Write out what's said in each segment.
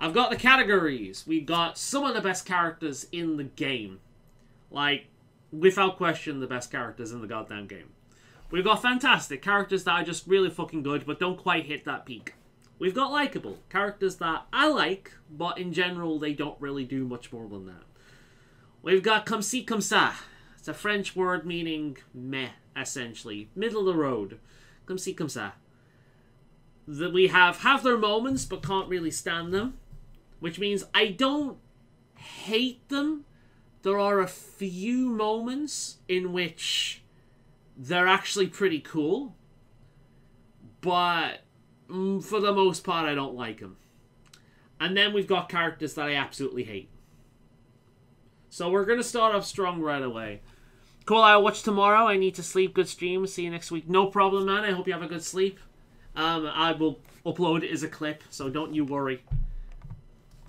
I've got the categories. We got some of the best characters in the game. Like, without question, the best characters in the goddamn game. We've got fantastic characters that are just really fucking good, but don't quite hit that peak. We've got likable characters that I like, but in general, they don't really do much more than that. We've got comme ci, comme ça. It's a French word meaning meh, essentially. Middle of the road. Comme ci, comme ça. That we have their moments, but can't really stand them. Which means I don't hate them. There are a few moments in which they're actually pretty cool. But for the most part, I don't like them. And then we've got characters that I absolutely hate. So we're going to start off strong right away. Cool, I'll watch tomorrow. I need to sleep. Good stream. See you next week. No problem, man. I hope you have a good sleep. I will upload it as a clip, so don't you worry.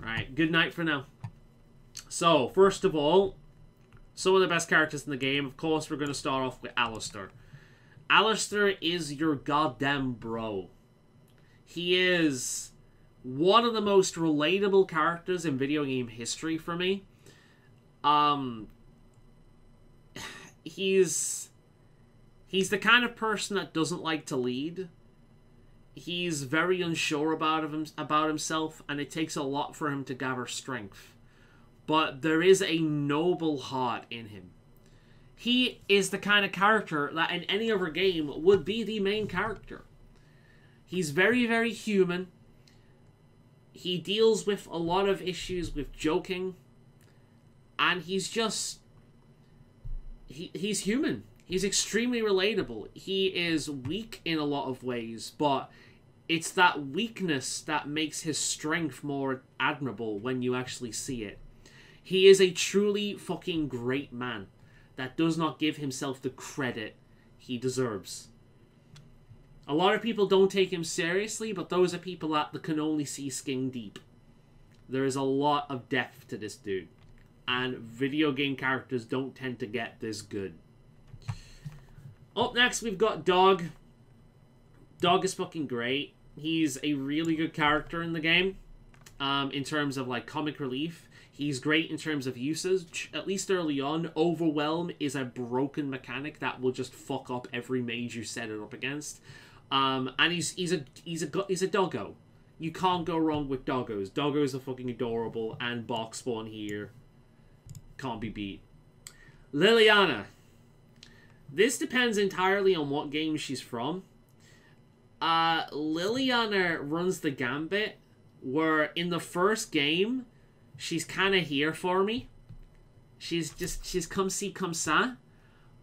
Alright, good night for now. So, first of all, some of the best characters in the game. Of course, we're going to start off with Alistair. Alistair is your goddamn bro. He is one of the most relatable characters in video game history for me. He's the kind of person that doesn't like to lead. He's very unsure about himself, and it takes a lot for him to gather strength. But there is a noble heart in him. He is the kind of character that in any other game would be the main character. He's very, very human. He deals with a lot of issues with joking. And he's just... He's human. He's extremely relatable. He is weak in a lot of ways, but it's that weakness that makes his strength more admirable when you actually see it. He is a truly fucking great man that does not give himself the credit he deserves. A lot of people don't take him seriously, but those are people that can only see skin deep. There is a lot of depth to this dude, and video game characters don't tend to get this good. Up next, we've got Dog. Dog is fucking great. He's a really good character in the game, in terms of like comic relief. He's great in terms of usage. At least early on, Overwhelm is a broken mechanic that will just fuck up every mage you set it up against. And he's a doggo. You can't go wrong with doggos. Doggos are fucking adorable, and box spawn here can't be beat. Liliana. This depends entirely on what game she's from. Liliana runs the gambit, where in the first game, she's kind of here for me. She's comme ci, comme ça.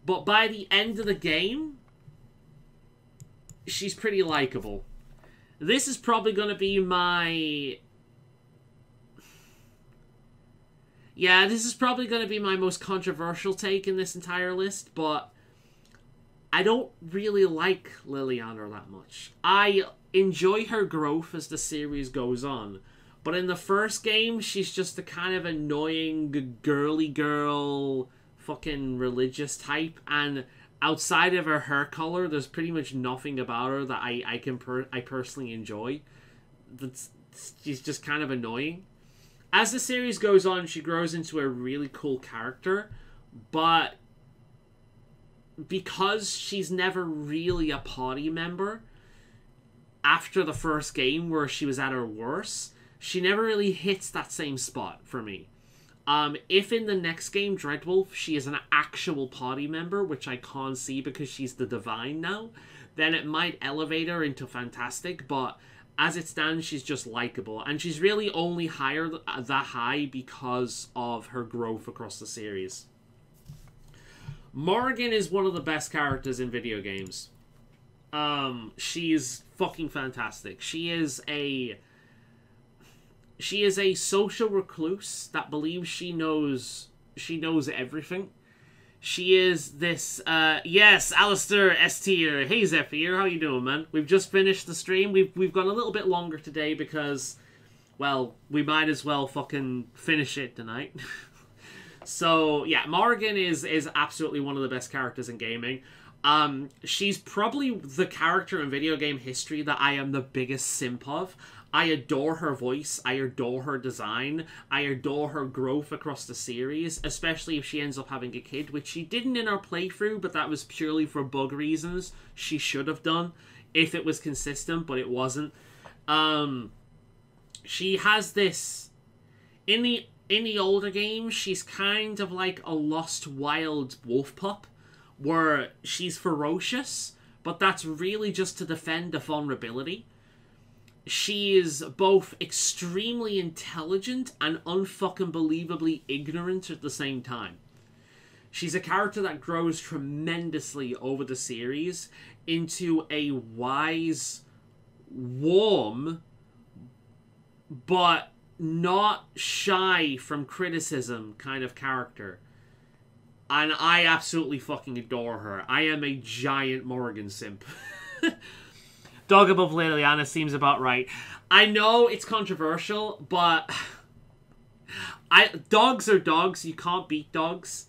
But by the end of the game, she's pretty likable. This is probably going to be my... Yeah, this is probably going to be my most controversial take in this entire list, but I don't really like Liliana that much. I enjoy her growth as the series goes on, but in the first game, she's just the kind of annoying girly girl fucking religious type, and outside of her hair color, there's pretty much nothing about her that I personally enjoy. She's just kind of annoying. As the series goes on, she grows into a really cool character, but because she's never really a party member, after the first game where she was at her worst, she never really hits that same spot for me. If in the next game, Dreadwolf, she is an actual party member, which I can't see because she's the Divine now, then it might elevate her into Fantastic, but as it stands, she's just likable. And she's really only that high because of her growth across the series. Morrigan is one of the best characters in video games. She's fucking fantastic. She is a social recluse that believes she knows everything. She is this, yes, Alistair S tier. Hey Zephyr, how you doing, man? We've just finished the stream. We've gone a little bit longer today because, well, we might as well fucking finish it tonight. So, yeah, Morrigan is absolutely one of the best characters in gaming. She's probably the character in video game history that I am the biggest simp of. I adore her voice. I adore her design. I adore her growth across the series, especially if she ends up having a kid, which she didn't in her playthrough, but that was purely for bug reasons. She should have done if it was consistent, but it wasn't. She has this in the older games. She's kind of like a lost wild wolf pup, where she's ferocious, but that's really just to defend a vulnerability. She is both extremely intelligent and unfucking believably ignorant at the same time. She's a character that grows tremendously over the series into a wise, warm, but not shy from criticism kind of character. And I absolutely fucking adore her. I am a giant Morrigan simp. Dog above Liliana seems about right. I know it's controversial, but dogs are dogs. You can't beat dogs.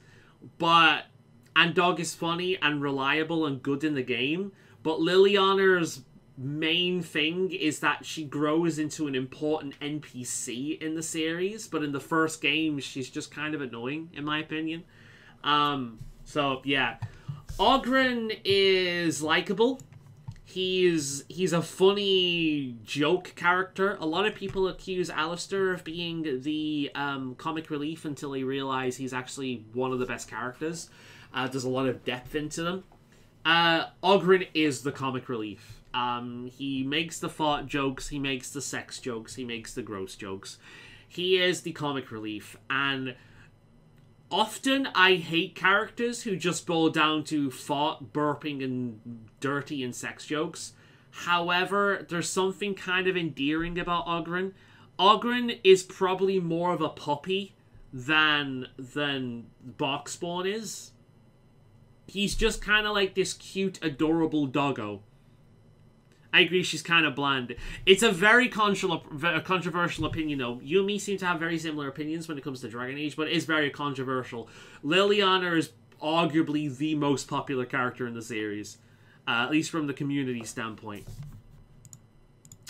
And Dog is funny and reliable and good in the game. But Liliana's main thing is that she grows into an important NPC in the series. But in the first game, she's just kind of annoying, in my opinion. So, yeah. Oghren is likable. He's a funny joke character. A lot of people accuse Alistair of being the comic relief until they realize he's actually one of the best characters. There's a lot of depth into them. Oghren is the comic relief. He makes the fart jokes, he makes the sex jokes, he makes the gross jokes. He is the comic relief, and often I hate characters who just boil down to fart, burping, and dirty and sex jokes. However, there's something kind of endearing about Oghren. Oghren is probably more of a puppy than Boxspawn is. He's just kind of like this cute, adorable doggo. I agree, she's kind of bland. It's a very controversial opinion, though. You and me seem to have very similar opinions when it comes to Dragon Age, but it is very controversial. Liliana is arguably the most popular character in the series, at least from the community standpoint.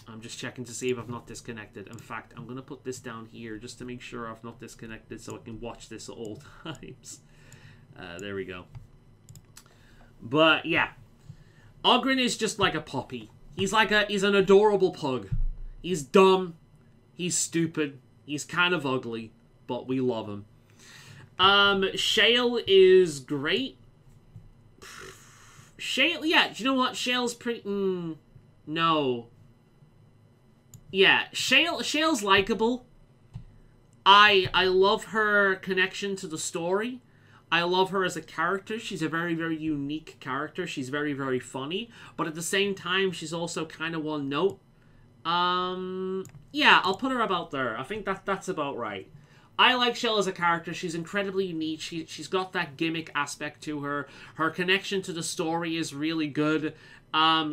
I'm just checking to see if I've not disconnected. In fact, I'm going to put this down here just to make sure I've not disconnected so I can watch this at all times. There we go. But, yeah. Oghren is just like a puppy. He's an adorable pug. He's dumb. He's stupid. He's kind of ugly, but we love him. Shale is great. Shale, yeah, do you know what? Shale's pretty... no. Yeah, Shale's likable. I love her connection to the story. I love her as a character. She's a very, very unique character. She's very, very funny. But at the same time, she's also kind of one note. Yeah, I'll put her about there. I think that's about right. I like Shale as a character. She's incredibly unique. She's got that gimmick aspect to her. Her connection to the story is really good.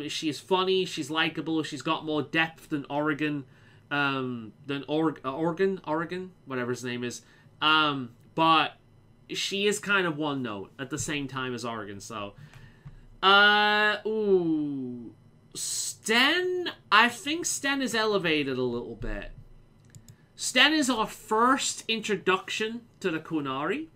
She's funny. She's likable. She's got more depth than Oregon. Oregon? Whatever his name is. But she is kind of one note at the same time as Oregon, so. Sten? I think Sten is elevated a little bit. Sten is our first introduction to the Qunari,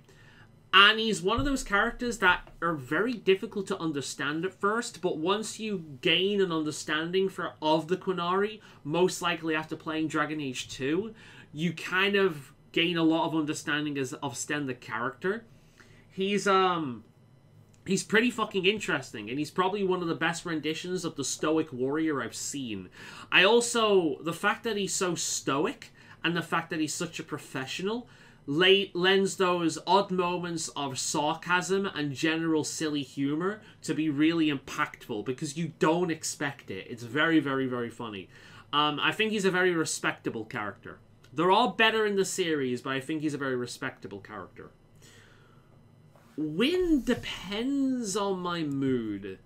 and he's one of those characters that are very difficult to understand at first, but once you gain an understanding of the Qunari, most likely after playing Dragon Age 2, you kind of gain a lot of understanding of Sten the character. He's pretty fucking interesting, and he's probably one of the best renditions of the stoic warrior I've seen. The fact that he's so stoic, and the fact that he's such a professional, lends those odd moments of sarcasm and general silly humor to be really impactful, because you don't expect it. It's very, very, very funny. I think he's a very respectable character. They're all better in the series, but I think he's a very respectable character. Wynne depends on my mood.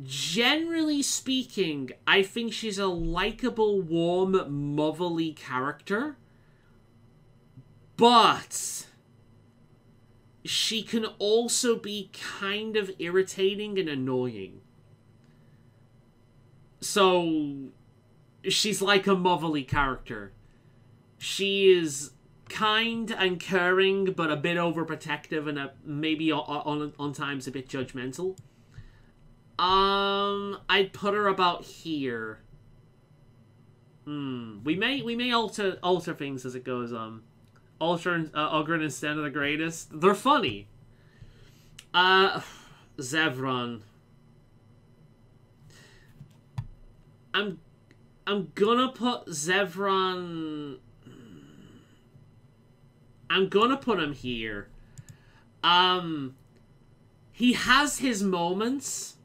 Generally speaking, I think she's a likable, warm, motherly character. But she can also be kind of irritating and annoying. So she's like a motherly character. She is kind and caring, but a bit overprotective and maybe on times a bit judgmental. I'd put her about here. We may alter things as it goes on. Alter Ogryn instead of the greatest. They're funny. Zevran. I'm gonna put Zevran. I'm gonna put him here. He has his moments.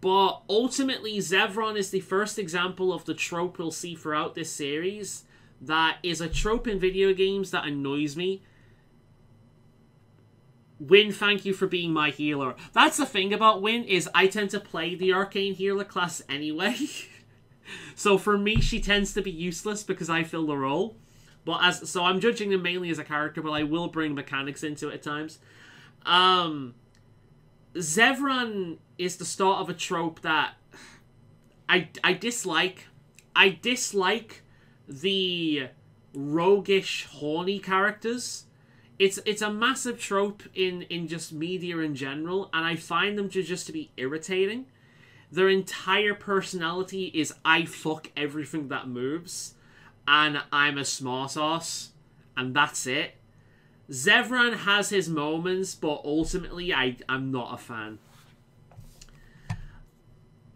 But ultimately, Zevran is the first example of the trope we'll see throughout this series that is a trope in video games that annoys me. Wynn, thank you for being my healer. That's the thing about Wynn, is I tend to play the Arcane Healer class anyway. So for me, she tends to be useless because I fill the role. So I'm judging them mainly as a character, but I will bring mechanics into it at times. Zevran is the start of a trope that I dislike. I dislike the roguish, horny characters. It's a massive trope in just media in general, and I find them to be irritating. Their entire personality is I fuck everything that moves, and I'm a smart ass, and that's it. Zevran has his moments, but ultimately I'm not a fan.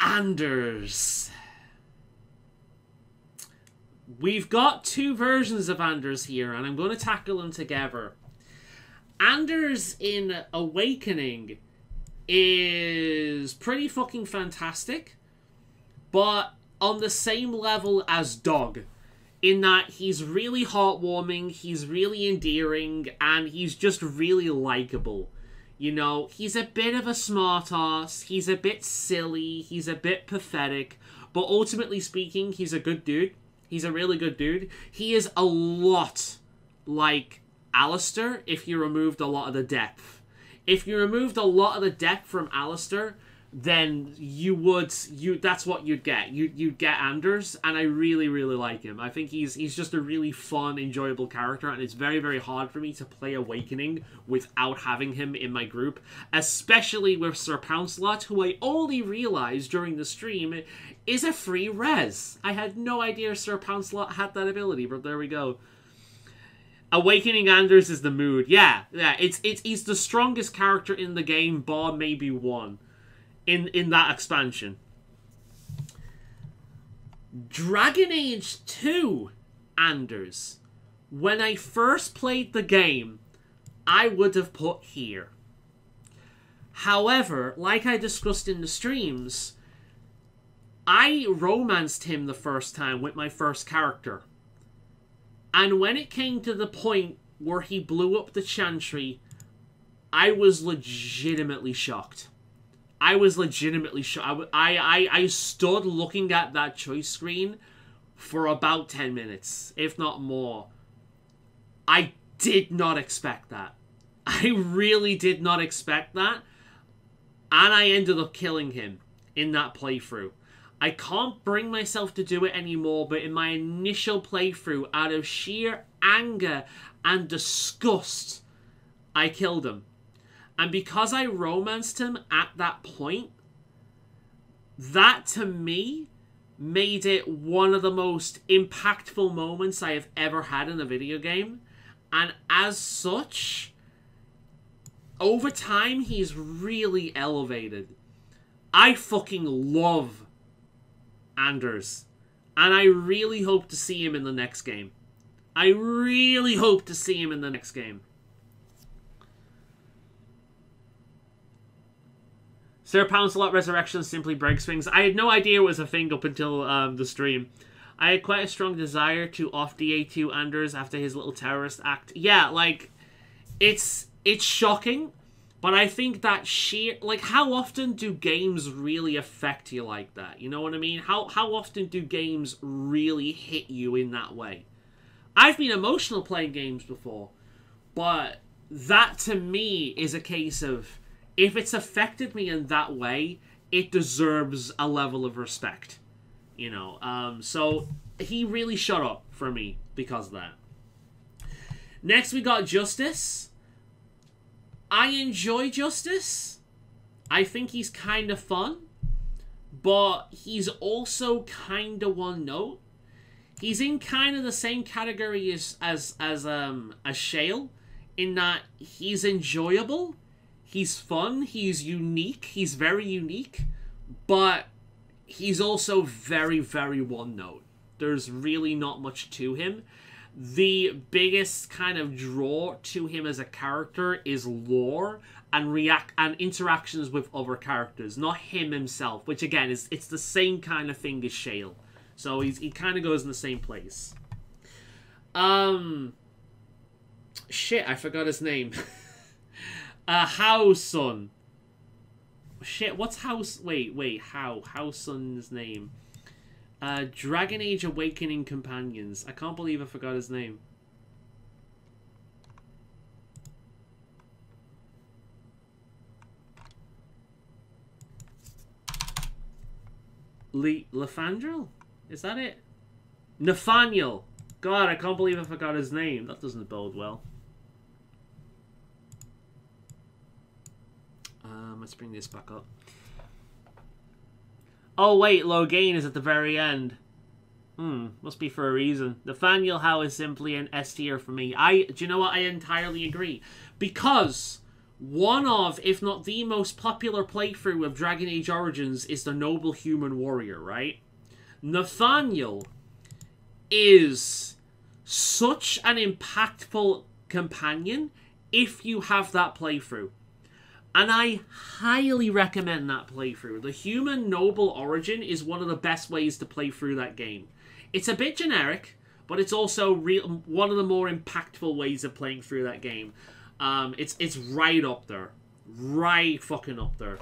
Anders. We've got two versions of Anders here, and I'm going to tackle them together. Anders in Awakening is pretty fucking fantastic, but on the same level as Dog, in that he's really heartwarming, he's really endearing, and he's just really likable. You know, he's a bit of a smartass, he's a bit silly, he's a bit pathetic, but ultimately speaking, he's a good dude. He's a really good dude. He is a lot like Alistair if you removed a lot of the depth. If you removed a lot of the depth from Alistair, then that's what you'd get. You'd get Anders, and I really, really like him. I think he's just a really fun, enjoyable character, and it's very, very hard for me to play Awakening without having him in my group, especially with Sir Pouncelot, who I only realized during the stream is a free res. I had no idea Sir Pouncelot had that ability, but there we go. Awakening Anders is the mood. Yeah, he's the strongest character in the game, bar maybe one. In that expansion. Dragon Age 2 Anders. When I first played the game, I would have put here. However, like I discussed in the streams, I romanced him the first time with my first character. And when it came to the point where he blew up the Chantry, I was legitimately shocked. I was legitimately shocked. I stood looking at that choice screen for about 10 minutes, if not more. I did not expect that. I really did not expect that. And I ended up killing him in that playthrough. I can't bring myself to do it anymore, but in my initial playthrough, out of sheer anger and disgust, I killed him. And because I romanced him at that point, that to me made it one of the most impactful moments I have ever had in a video game. And as such, over time, he's really elevated. I fucking love Anders. And I really hope to see him in the next game. I really hope to see him in the next game. Sir Pouncelot Resurrection simply breaks things. I had no idea it was a thing up until the stream. I had quite a strong desire to off DA2 Anders after his little terrorist act. Yeah, like, it's shocking, but I think that how often do games really affect you like that? You know what I mean? How often do games really hit you in that way? I've been emotional playing games before, but that to me is a case of, if it's affected me in that way, it deserves a level of respect. you know. So he really shut up for me because of that. Next, we got Justice. I enjoy Justice. I think he's kind of fun, but he's also kind of one note. He's in kind of the same category as Shale, in that he's enjoyable, he's fun, he's unique, he's very unique, but he's also very, very one note. There's really not much to him. The biggest kind of draw to him as a character is lore and interactions with other characters, not him himself, which again it's the same kind of thing as Shale. So he kind of goes in the same place. Shit, I forgot his name. Howsun. Shit, what's House? Wait, Howsun's name. Dragon Age Awakening Companions. I can't believe I forgot his name. Lefandrel? Is that it? Nathaniel. God, I can't believe I forgot his name. That doesn't bode well. Let's bring this back up. Oh wait, Loghain is at the very end. Must be for a reason. Nathaniel Howe is simply an S tier for me. Do you know what? I entirely agree. Because one of, if not the most popular playthrough of Dragon Age Origins is the Noble Human Warrior, right? Nathaniel is such an impactful companion if you have that playthrough. And I highly recommend that playthrough. The Human Noble Origin is one of the best ways to play through that game. It's a bit generic, but it's also one of the more impactful ways of playing through that game. It's right up there. Right fucking up there.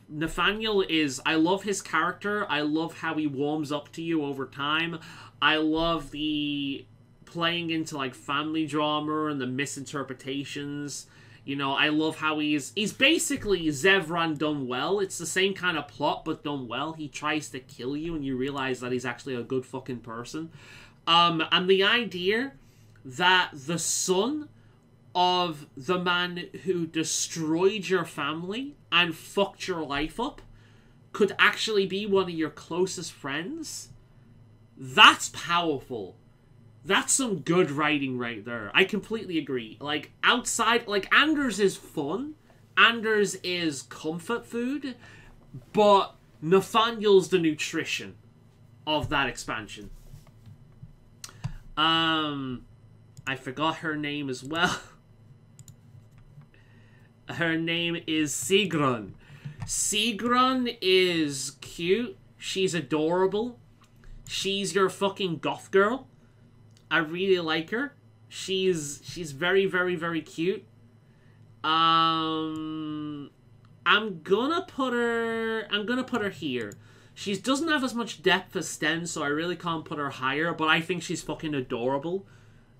Nathaniel is... I love his character. I love how he warms up to you over time. I love the playing into like family drama and the misinterpretations. You know, I love how he's basically Zevran done well. It's the same kind of plot, but done well. He tries to kill you and you realize that he's actually a good fucking person. And the idea that the son of the man who destroyed your family and fucked your life up could actually be one of your closest friends, that's powerful. That's some good writing right there. I completely agree. Like, outside... Like, Anders is fun. Anders is comfort food. But Nathaniel's the nutrition of that expansion. I forgot her name as well. Her name is Sigrun. Sigrun is cute. She's adorable. She's your fucking goth girl. I really like her. She's very, very, very cute. I'm gonna put her here. She doesn't have as much depth as Sten, so I really can't put her higher, but I think she's fucking adorable.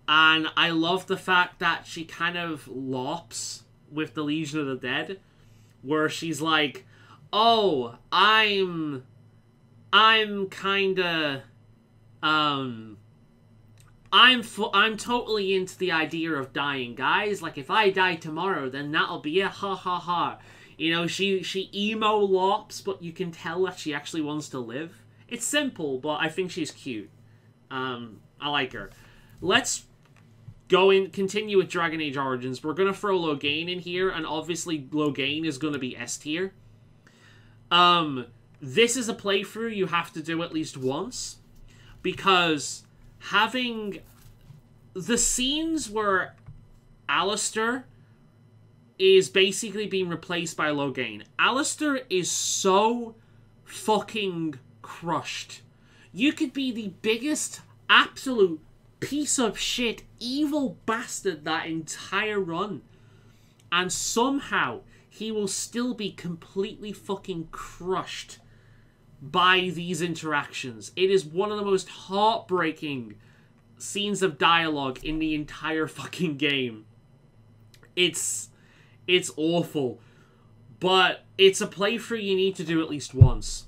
And I love the fact that she kind of lops with the Legion of the Dead, where she's like, oh, I'm kinda, I'm totally into the idea of dying, guys. Like, if I die tomorrow, then that'll be it, ha ha ha. You know, she emo lops, but you can tell that she actually wants to live. It's simple, but I think she's cute. I like her. Let's continue with Dragon Age Origins. We're gonna throw Loghain in here, and obviously Loghain is gonna be S tier. This is a playthrough you have to do at least once, because having the scenes where Alistair is basically being replaced by Loghain. Alistair is so fucking crushed. You could be the biggest absolute piece of shit, evil bastard that entire run, and somehow he will still be completely fucking crushed by these interactions. It is one of the most heartbreaking scenes of dialogue in the entire fucking game. It's awful. But it's a playthrough you need to do at least once.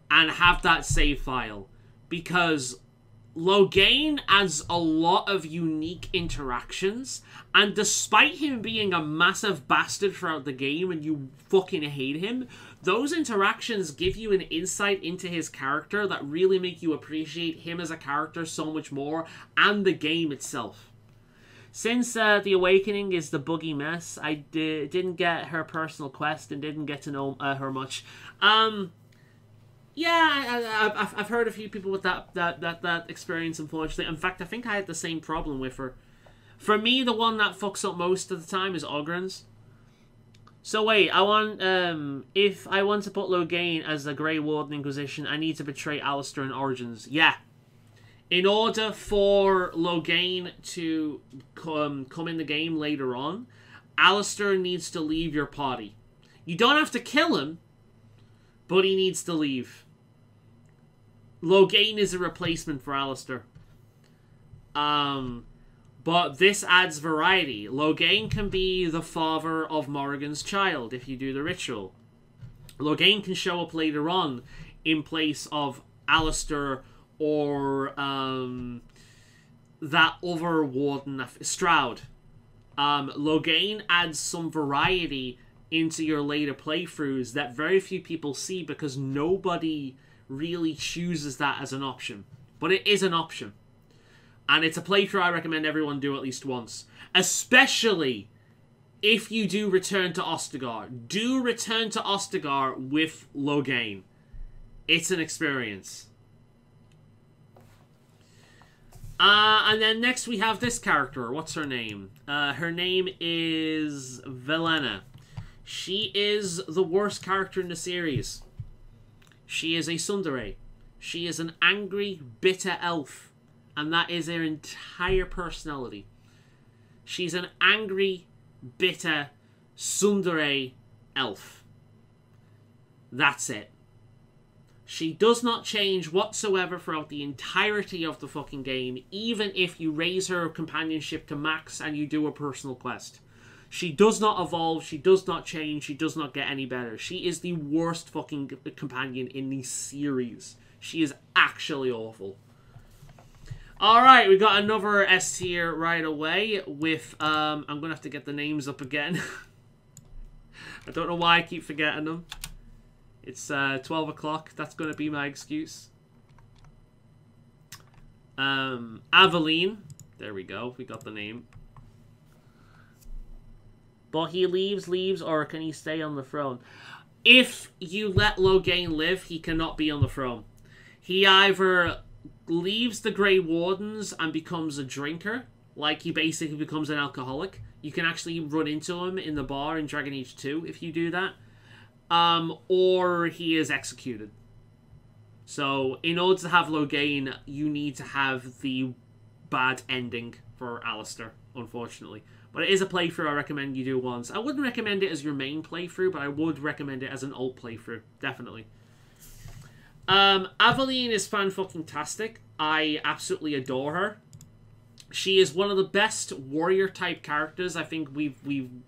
And have that save file. Because Loghain adds a lot of unique interactions. And despite him being a massive bastard throughout the game and you fucking hate him, those interactions give you an insight into his character that really make you appreciate him as a character so much more, and the game itself. Since The Awakening is the buggy mess, I didn't get her personal quest and didn't get to know her much. Yeah, I've heard a few people with that experience, unfortunately. In fact, I think I had the same problem with her. For me, the one that fucks up most of the time is Ogryn's. So wait, if I want to put Loghain as the Grey Warden Inquisition, I need to betray Alistair in Origins. Yeah. In order for Loghain to come in the game later on, Alistair needs to leave your party. You don't have to kill him, but he needs to leave. Loghain is a replacement for Alistair. But this adds variety. Loghain can be the father of Morrigan's child if you do the ritual. Loghain can show up later on in place of Alistair or that other warden, Stroud. Loghain adds some variety into your later playthroughs that very few people see because nobody really chooses that as an option. But it is an option. And it's a playthrough I recommend everyone do at least once. Especially if you do return to Ostagar. Do return to Ostagar with Loghain. It's an experience. And then next we have this character. What's her name? Her name is Velena. She is the worst character in the series. She is a tsundere. She is an angry, bitter elf. And that is her entire personality. She's an angry, bitter, tsundere elf. That's it. She does not change whatsoever throughout the entirety of the fucking game, even if you raise her companionship to max and you do a personal quest. She does not evolve, she does not change, she does not get any better. She is the worst fucking companion in the series. She is actually awful. Alright, we got another S tier right away with, I'm going to have to get the names up again. I don't know why I keep forgetting them. It's 12 o'clock, that's going to be my excuse. Aveline, there we go, we got the name. But he leaves, or can he stay on the throne? If you let Loghain live, he cannot be on the throne. He either leaves the Grey Wardens and becomes a drinker, like he basically becomes an alcoholic. You can actually run into him in the bar in Dragon Age 2 if you do that. Or he is executed. So, in order to have Loghain, you need to have the bad ending for Alistair, unfortunately. But it is a playthrough I recommend you do once. I wouldn't recommend it as your main playthrough, but I would recommend it as an alt playthrough, definitely. Aveline is fan-fucking-tastic. I absolutely adore her. She is one of the best warrior-type characters I think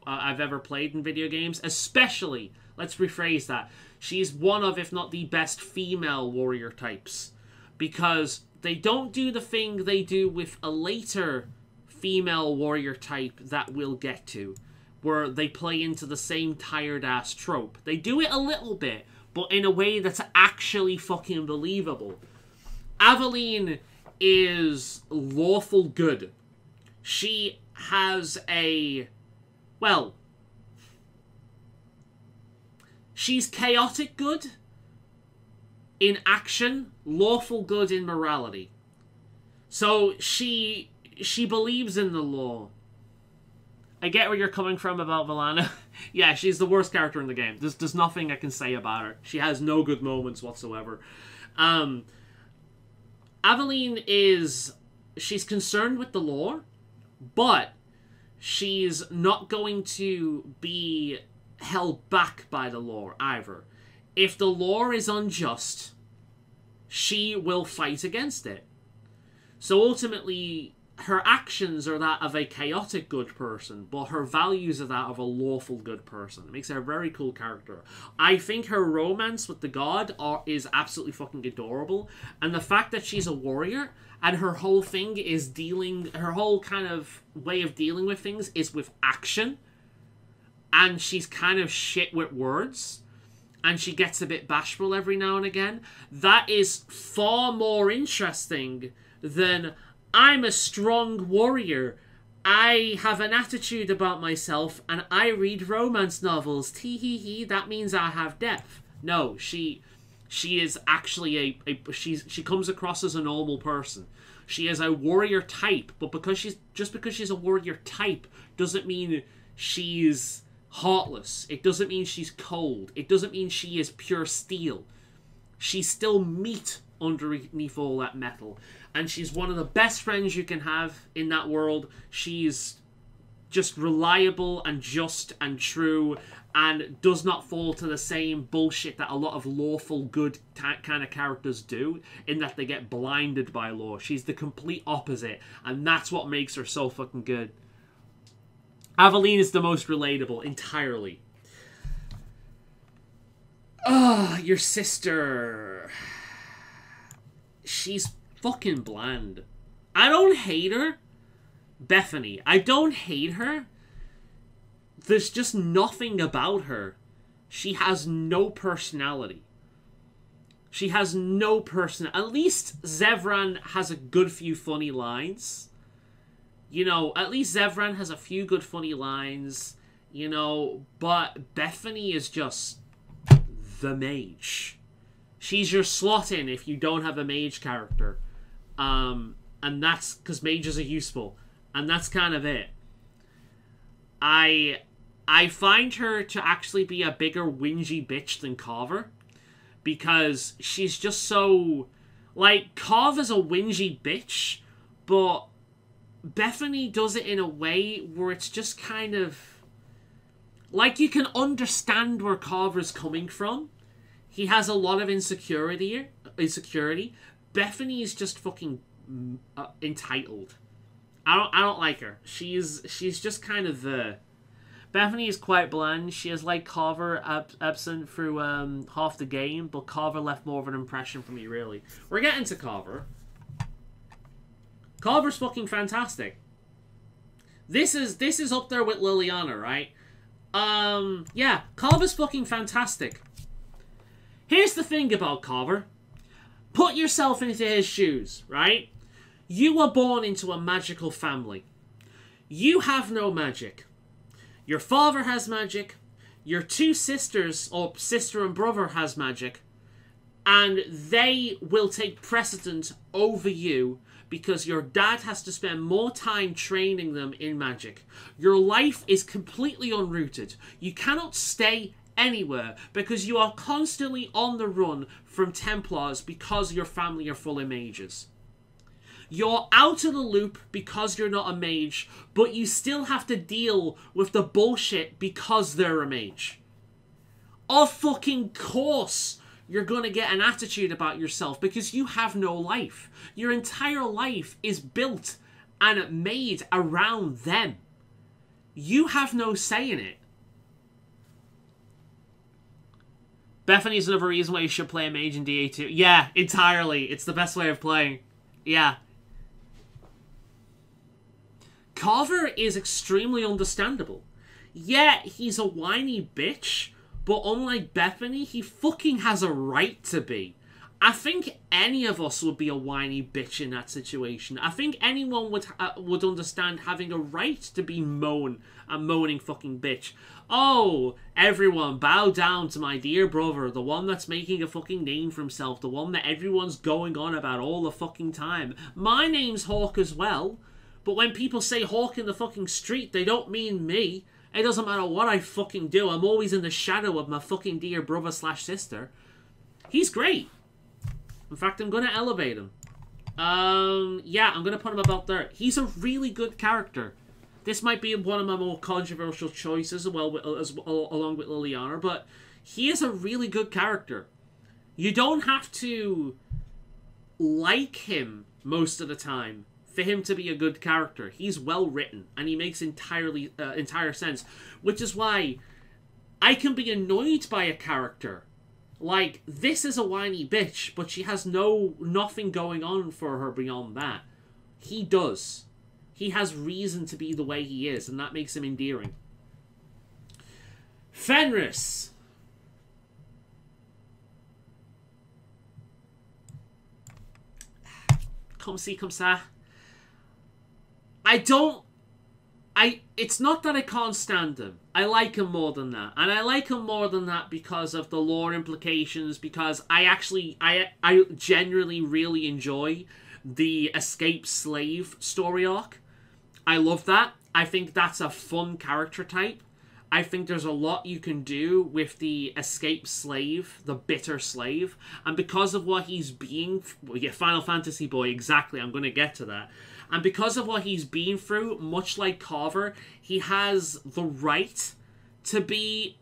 I've ever played in video games. Especially, let's rephrase that, she's one of, if not the best female warrior types. Because they don't do the thing they do with a later female warrior type that we'll get to, where they play into the same tired-ass trope. They do it a little bit, but in a way that's actually fucking believable. Aveline is lawful good. She has a... well... she's chaotic good in action, lawful good in morality. So she believes in the law. I get where you're coming from about Velena. Yeah, she's the worst character in the game. There's nothing I can say about her. She has no good moments whatsoever. Aveline is... she's concerned with the law, but she's not going to be held back by the law either. If the law is unjust, she will fight against it. So ultimately, her actions are that of a chaotic good person, but her values are that of a lawful good person. It makes her a very cool character. I think her romance with the god is absolutely fucking adorable, and the fact that she's a warrior and her whole thing is her whole kind of way of dealing with things is with action, and she's kind of shit with words, and she gets a bit bashful every now and again. That is far more interesting than, I'm a strong warrior, I have an attitude about myself, and I read romance novels. Tee-hee-hee, that means I have depth. No, she is actually she comes across as a normal person. She is a warrior type, but because she's a warrior type doesn't mean she's heartless. It doesn't mean she's cold. It doesn't mean she is pure steel. She's still meat underneath all that metal. And she's one of the best friends you can have in that world. She's just reliable and just and true, and does not fall to the same bullshit that a lot of lawful good kind of characters do, in that they get blinded by law. She's the complete opposite, and that's what makes her so fucking good. Aveline is the most relatable, entirely. Your sister. She's fucking bland. I don't hate her. Bethany. I don't hate her. There's just nothing about her. She has no personality. She has no person. At least Zevran has a good few funny lines. You know, at least Zevran has a few good funny lines. You know, but Bethany is just the mage. She's your slot in if you don't have a mage character. And that's because mages are useful. And that's kind of it. I find her to actually be a bigger whingy bitch than Carver. Because she's just so... Like, Carver's a whingy bitch, but Bethany does it in a way where it's just kind of... Like, you can understand where Carver's coming from. He has a lot of insecurity. Bethany is just fucking entitled. I don't like her. She's just kind of the... Bethany is quite bland. She is like Carver absent through half the game, but Carver left more of an impression for me, really. We're getting to Carver. Carver's fucking fantastic. This is up there with Liliana, right? Yeah, Carver's fucking fantastic. Here's the thing about Carver. Put yourself into his shoes, right? You were born into a magical family. You have no magic. Your father has magic. Your two sisters, or sister and brother, has magic. And they will take precedent over you because your dad has to spend more time training them in magic. Your life is completely unrooted. You cannot stay anywhere because you are constantly on the run from Templars because your family are full of mages. You're out of the loop because you're not a mage, but you still have to deal with the bullshit because they're a mage. Of fucking course you're gonna get an attitude about yourself because you have no life. Your entire life is built and made around them. You have no say in it. Bethany's another reason why you should play a mage in DA2. Yeah, entirely. It's the best way of playing. Yeah. Carver is extremely understandable. Yeah, he's a whiny bitch, but unlike Bethany, he fucking has a right to be. I think any of us would be a whiny bitch in that situation. I think anyone would understand having a right to be a moaning fucking bitch. Oh, everyone, bow down to my dear brother, the one that's making a fucking name for himself, the one that everyone's going on about all the fucking time. My name's Hawk as well, but when people say Hawk in the fucking street, they don't mean me. It doesn't matter what I fucking do, I'm always in the shadow of my fucking dear brother/sister. He's great. In fact, I'm gonna elevate him. Yeah, I'm gonna put him about there. He's a really good character. This might be one of my more controversial choices, along with Liliana, but he is a really good character. You don't have to like him most of the time for him to be a good character. He's well written, and he makes entire sense, which is why I can be annoyed by a character. Like, this is a whiny bitch, but she has nothing going on for her beyond that. He does. He has reason to be the way he is, and that makes him endearing. Fenris. Come see, come sa. It's not that I can't stand him. I like him more than that. And I like him more than that because of the lore implications, because I genuinely really enjoy the escaped slave story arc. I love that. I think that's a fun character type. I think there's a lot you can do with the escaped slave, the bitter slave. And because of what he's being... Well, yeah, Final Fantasy boy, exactly. I'm going to get to that. And because of what he's been through, much like Carver, he has the right to be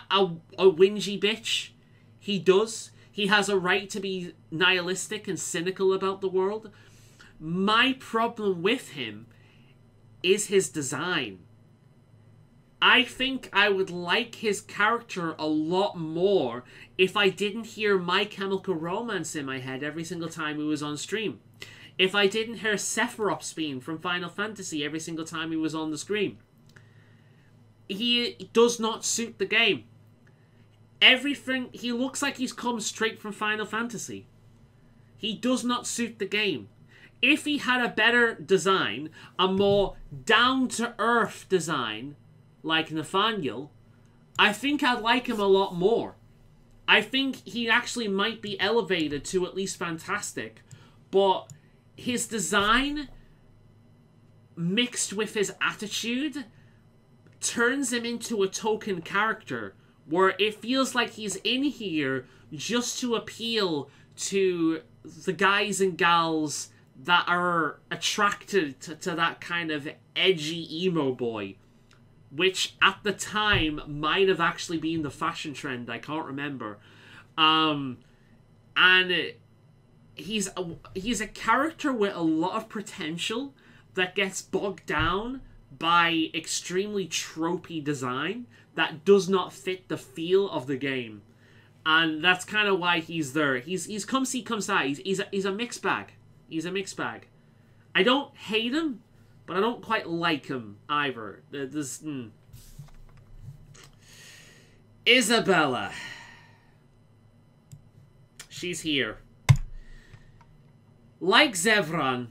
a whingy bitch. He does. He has a right to be nihilistic and cynical about the world. My problem with him is his design. I think I would like his character a lot more if I didn't hear My Chemical Romance in my head every single time he was on stream. If I didn't hear Sephiroth's theme from Final Fantasy every single time he was on the screen. He does not suit the game. Everything, he looks like he's come straight from Final Fantasy. He does not suit the game. If he had a better design, a more down-to-earth design, like Nathaniel, I think I'd like him a lot more. I think he actually might be elevated to at least fantastic, but his design mixed with his attitude turns him into a token character where it feels like he's in here just to appeal to the guys and gals that are attracted to that kind of edgy emo boy, which at the time might have actually been the fashion trend. I can't remember. And he's a character with a lot of potential that gets bogged down by extremely tropey design that does not fit the feel of the game. And that's kind of why he's there. He's come see, come sa. He's a mixed bag. He's a mixed bag. I don't hate him, but I don't quite like him either. Isabella. She's here. Like Zevran,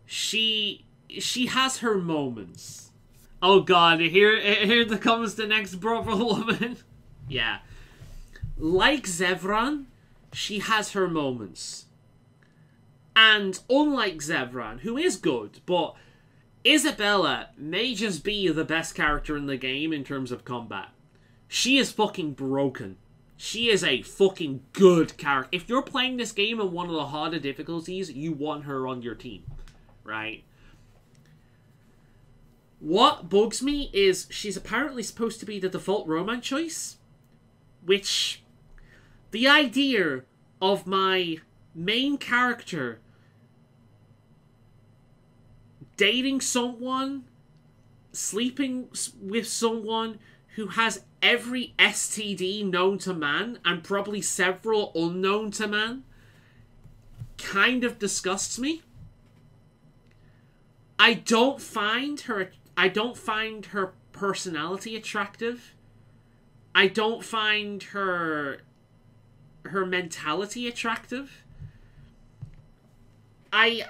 she has her moments. Oh god, here comes the next brother woman. Yeah. Like Zevran, she has her moments. And unlike Zevran, who is good, but Isabella may just be the best character in the game in terms of combat. She is fucking broken. She is a fucking good character. If you're playing this game on one of the harder difficulties, you want her on your team, right? What bugs me is she's apparently supposed to be the default romance choice, which the idea of my main character dating someone, sleeping with someone who has every STD known to man and probably several unknown to man kind of disgusts me. I don't find her personality attractive. I don't find her mentality attractive. I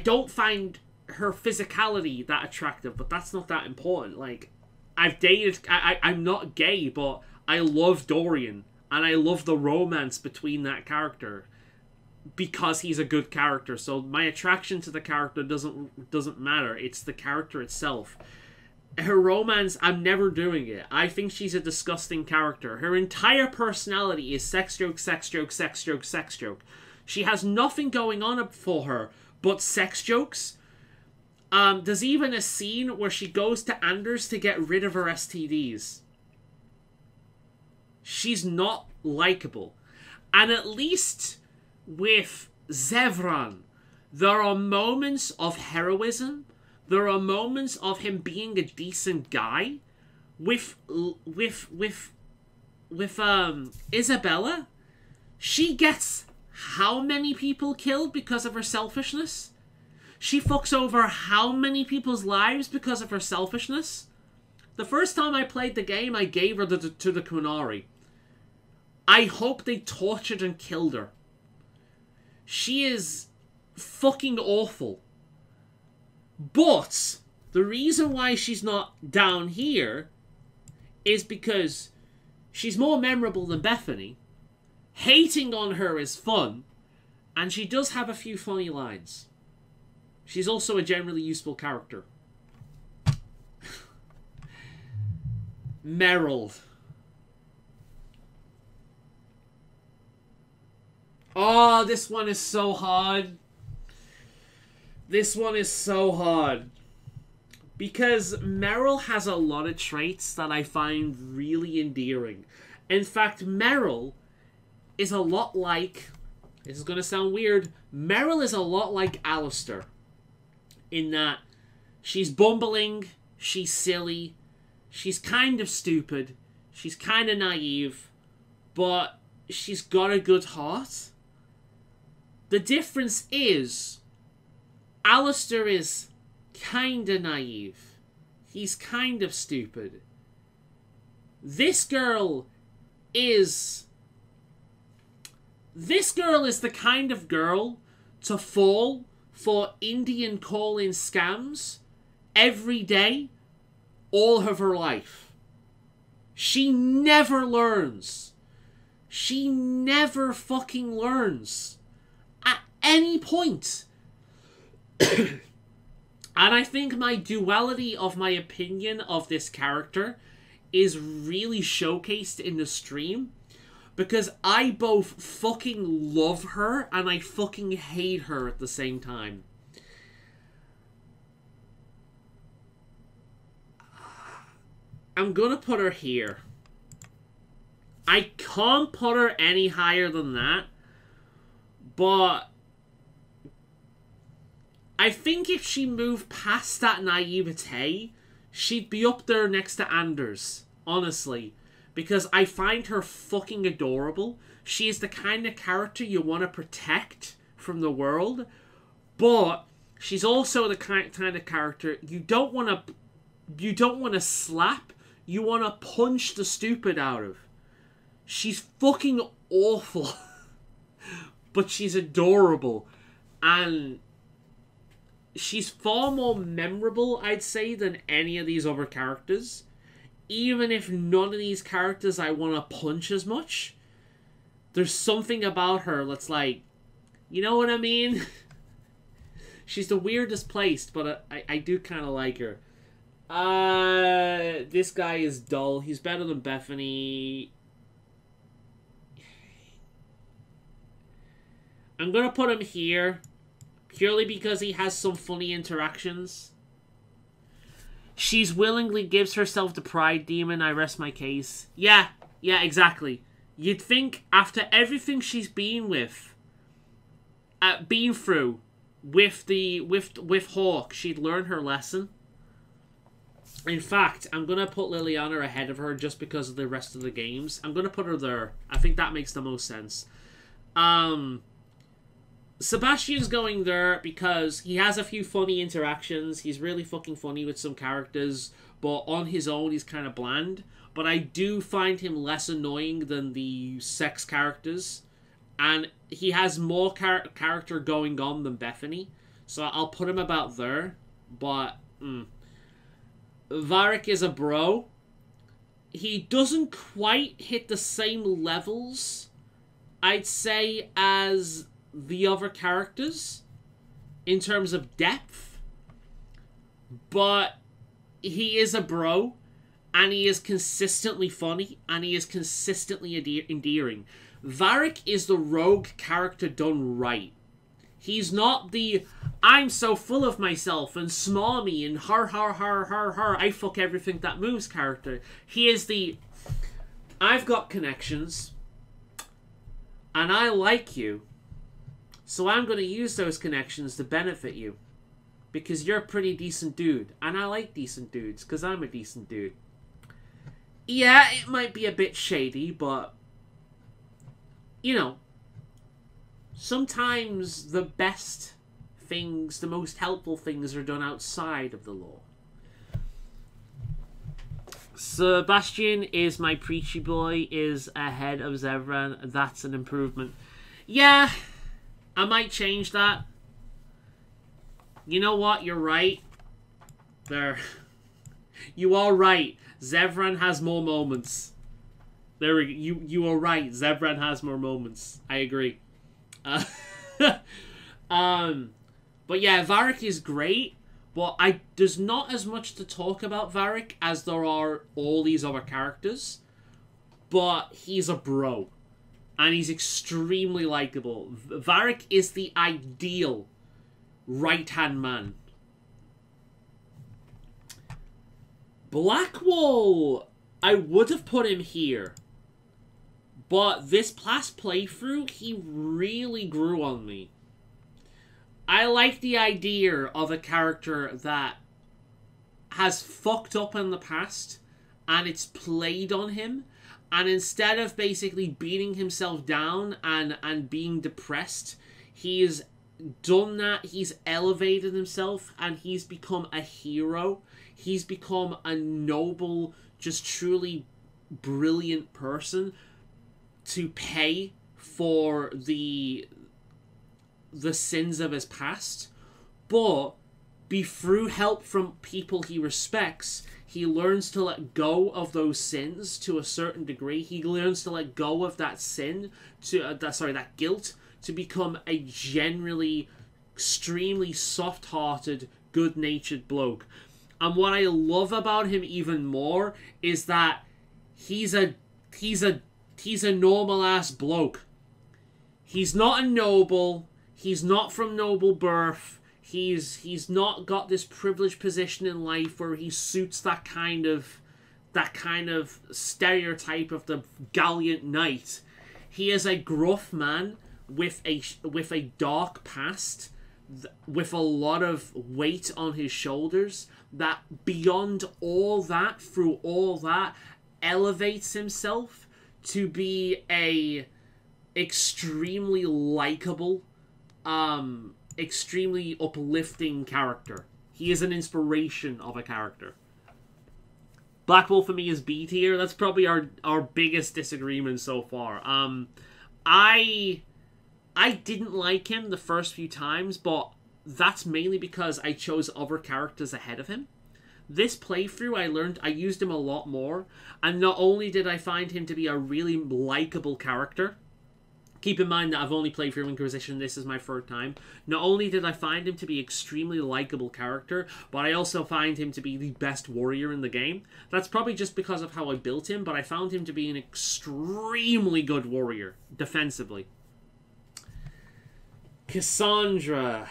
don't find her physicality that attractive, but that's not that important. Like, I've dated... I'm not gay, but I love Dorian, and I love the romance between that character because he's a good character. So my attraction to the character doesn't matter. It's the character itself. Her romance, I'm never doing it. I think she's a disgusting character. Her entire personality is sex joke, sex joke, sex joke, sex joke. She has nothing going on for her but sex jokes. There's even a scene where she goes to Anders to get rid of her STDs. She's not likable. And at least with Zevran, There are moments of heroism. There are moments of him being a decent guy. With Isabella, she gets how many people killed because of her selfishness? She fucks over how many people's lives because of her selfishness? The first time I played the game, I gave her to the Qunari. I hope they tortured and killed her. She is fucking awful. But the reason why she's not down here is because she's more memorable than Bethany. Hating on her is fun, and she does have a few funny lines. She's also a generally useful character. Meryl. Oh, this one is so hard. This one is so hard. Because Meryl has a lot of traits that I find really endearing. In fact, Meryl is a lot like... This is going to sound weird. Meryl is a lot like Alistair. In that she's bumbling, she's silly, she's kind of stupid, she's kind of naive, but she's got a good heart. The difference is, Alistair is kind of naive. He's kind of stupid. This girl is the kind of girl to fall for Indian call-in scams every day, all of her life. She never learns. She never fucking learns. At any point. And I think my duality of my opinion of this character is really showcased in the stream. Because I both fucking love her and I fucking hate her at the same time. I'm gonna put her here. I can't put her any higher than that. But I think if she moved past that naivete, she'd be up there next to Anders. Honestly. Because I find her fucking adorable. She is the kind of character you want to protect from the world. But she's also the kind of character you don't want to slap. You want to punch the stupid out of. She's fucking awful. But she's adorable. And she's far more memorable, I'd say, than any of these other characters. Even if none of these characters I want to punch as much, there's something about her that's like, you know what I mean? She's the weirdest placed, but I do kind of like her. This guy is dull. He's better than Bethany. I'm gonna put him here, purely because he has some funny interactions. She's willingly gives herself the pride demon. I rest my case. Yeah, exactly. You'd think after everything she's been through with Hawke, she'd learn her lesson. In fact, I'm gonna put Liliana ahead of her just because of the rest of the games. I'm gonna put her there. I think that makes the most sense. Sebastian's going there because he has a few funny interactions. He's really fucking funny with some characters, but on his own he's kind of bland. But I do find him less annoying than the sex characters. And he has more character going on than Bethany. So I'll put him about there. But, Varric is a bro. He doesn't quite hit the same levels, I'd say, as the other characters in terms of depth, but he is a bro and he is consistently funny and he is consistently endearing. Varric is the rogue character done right. He's not the I'm so full of myself and smarmy and har I fuck everything that moves character. He is the I've got connections and I like you. So I'm going to use those connections to benefit you. Because you're a pretty decent dude. And I like decent dudes, because I'm a decent dude. Yeah, it might be a bit shady, but... You know... Sometimes the best things, the most helpful things are done outside of the law. Sebastian is my preachy boy, is ahead of Zevran. That's an improvement. Yeah, I might change that. You know what? You're right. There. You are right. Zevran has more moments. There we go. You are right. Zevran has more moments. I agree. But yeah, Varric is great, but there's not as much to talk about Varric as there are all these other characters. But he's a bro, and he's extremely likable. Varric is the ideal right-hand man. Blackwall, I would have put him here. But this last playthrough, he really grew on me. I like the idea of a character that has fucked up in the past, and it's played on him, and instead of basically beating himself down and being depressed, he's done that, he's elevated himself, and he's become a hero. He's become a noble, just truly brilliant person to pay for the sins of his past, but through help from people he respects, he learns to let go of those sins to a certain degree. He learns to let go of that sin, that guilt, to become a generally extremely soft-hearted, good-natured bloke. And what I love about him even more is that he's a normal-ass bloke. He's not a noble. He's not from noble birth. He's not got this privileged position in life where he suits that kind of stereotype of the gallant knight. He is a gruff man with a dark past, with a lot of weight on his shoulders, that beyond all that, through all that, elevates himself to be a extremely likable, extremely uplifting character. He is an inspiration of a character. Blackwall for me is B tier. That's probably our biggest disagreement so far. I didn't like him the first few times, but that's mainly because I chose other characters ahead of him. This playthrough, I used him a lot more, and not only did I find him to be a really likable character, keep in mind that I've only played through Inquisition, this is my third time, not only did I find him to be extremely likable character, but I also find him to be the best warrior in the game. That's probably just because of how I built him, but I found him to be an extremely good warrior, defensively. Cassandra.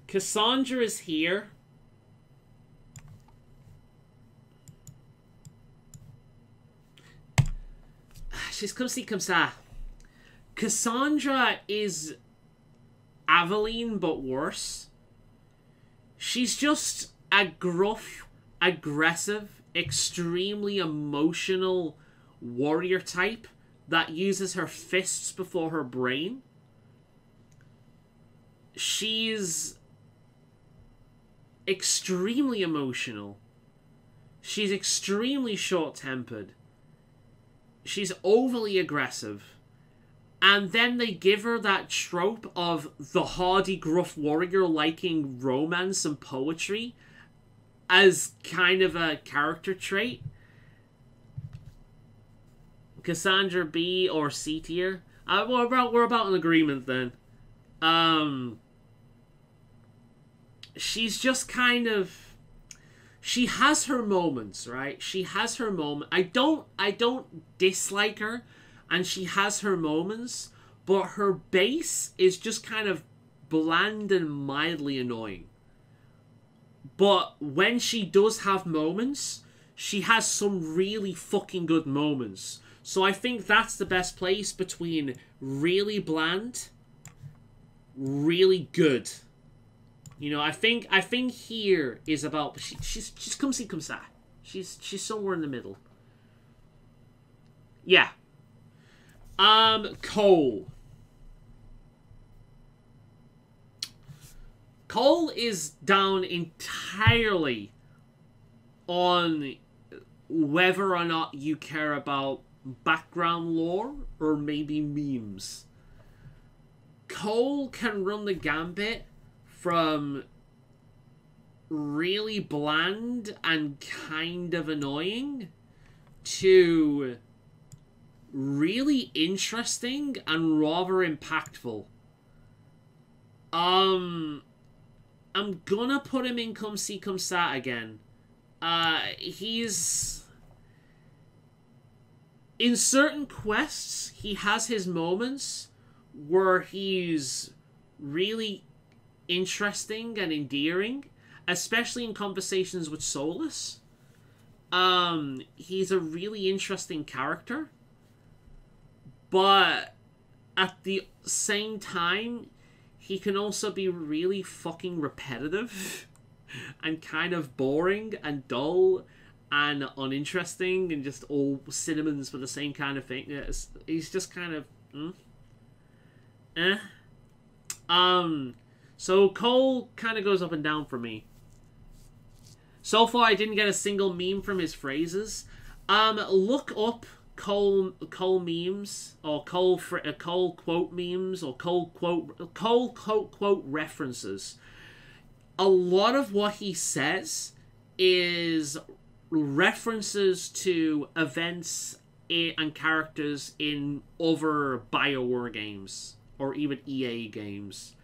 Cassandra is here. She's comme ci, comme ça. Cassandra is Aveline, but worse. She's just a gruff, aggressive, extremely emotional warrior type that uses her fists before her brain. She's extremely emotional. She's extremely short-tempered. She's overly aggressive. And then they give her that trope of the hardy, gruff warrior liking romance and poetry as kind of a character trait. Cassandra B or C tier. We're about in agreement then. She's just kind of... She has her moments, right? She has her moment. I don't dislike her, and she has her moments, but her base is just kind of bland and mildly annoying. But when she does have moments, she has some really fucking good moments. So I think that's the best place between really bland, really good. You know, I think here is about she's comme ci comme ça. She's somewhere in the middle. Yeah. Cole. Cole is down entirely on whether or not you care about background lore or maybe memes. Cole can run the gambit from really bland and kind of annoying to really interesting and rather impactful. I'm gonna put him in Come See Come Sat again. He's... In certain quests, he has his moments where he's really interesting and endearing, especially in conversations with Solus. He's a really interesting character, but at the same time, he can also be really fucking repetitive and kind of boring and dull and uninteresting and just all cinnamons for the same kind of thing. He's just kind of... So Cole kind of goes up and down for me. So far, I didn't get a single meme from his phrases. Look up Cole memes or Cole quote memes or Cole quote references. A lot of what he says is references to events and characters in other BioWare games or even EA games.